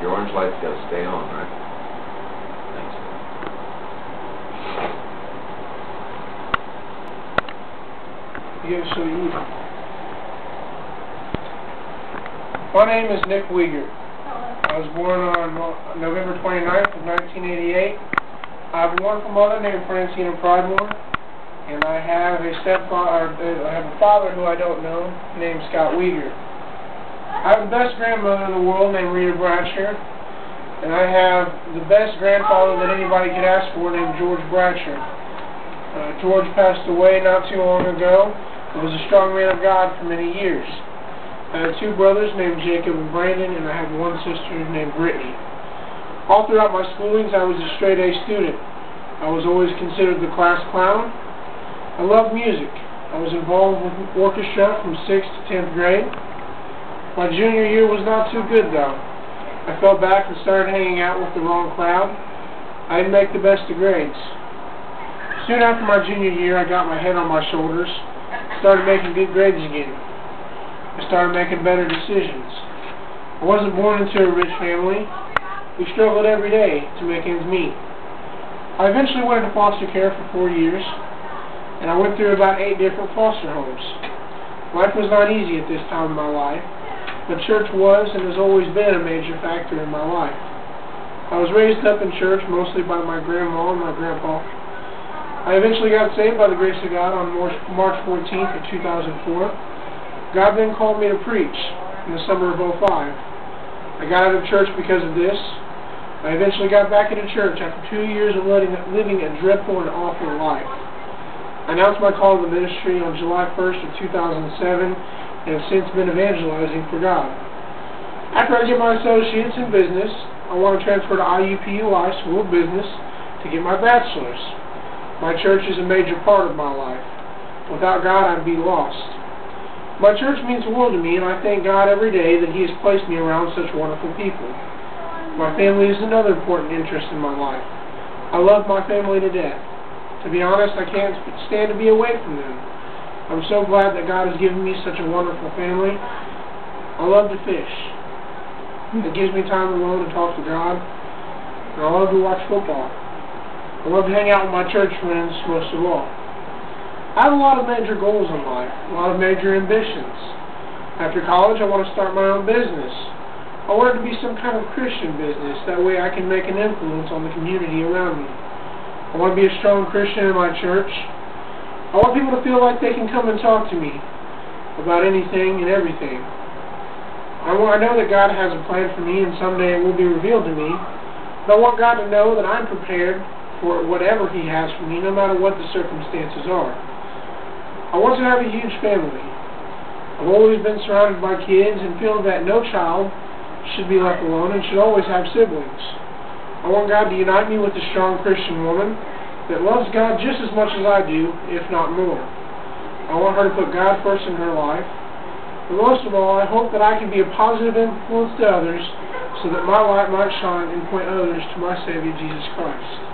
Your orange light's got to stay on, right? Thanks. You gotta show you. My name is Nick Weger. I was born on November 29th of 1988. I have a wonderful mother named Francine Pridemore, and I have a father who I don't know named Scott Weger. I have the best grandmother in the world named Rita Bradsher, and I have the best grandfather that anybody could ask for named George Bradsher. George passed away not too long ago. He was a strong man of God for many years. I have two brothers named Jacob and Brandon, and I have one sister named Brittany. All throughout my schoolings, I was a straight-A student. I was always considered the class clown. I loved music. I was involved with orchestra from 6th to 10th grade. My junior year was not too good, though. I fell back and started hanging out with the wrong crowd. I didn't make the best of grades. Soon after my junior year, I got my head on my shoulders, started making good grades again. I started making better decisions. I wasn't born into a rich family. We struggled every day to make ends meet. I eventually went into foster care for 4 years, and I went through about 8 different foster homes. Life was not easy at this time in my life, but church was and has always been a major factor in my life. I was raised up in church mostly by my grandma and my grandpa. I eventually got saved by the grace of God on March 14th of 2004. God then called me to preach in the summer of '05. I got out of church because of this. I eventually got back into church after 2 years of living a dreadful and awful life. I announced my call to the ministry on July 1st of 2007 and have since been evangelizing for God. After I get my associates in business, I want to transfer to IUPUI School of Business to get my bachelor's. My church is a major part of my life. Without God, I'd be lost. My church means the world to me, and I thank God every day that He has placed me around such wonderful people. My family is another important interest in my life. I love my family to death. To be honest, I can't stand to be away from them. I'm so glad that God has given me such a wonderful family. I love to fish. It gives me time alone to talk to God, and I love to watch football. I love to hang out with my church friends most of all. I have a lot of major goals in life, a lot of major ambitions. After college, I want to start my own business. I want it to be some kind of Christian business. That way I can make an influence on the community around me. I want to be a strong Christian in my church. I want people to feel like they can come and talk to me about anything and everything. I know that God has a plan for me, and someday it will be revealed to me. But I want God to know that I'm prepared for whatever He has for me, no matter what the circumstances are. I want to have a huge family. I've always been surrounded by kids and feel that no child should be left alone and should always have siblings. I want God to unite me with a strong Christian woman that loves God just as much as I do, if not more. I want her to put God first in her life. But most of all, I hope that I can be a positive influence to others so that my light might shine and point others to my Savior, Jesus Christ.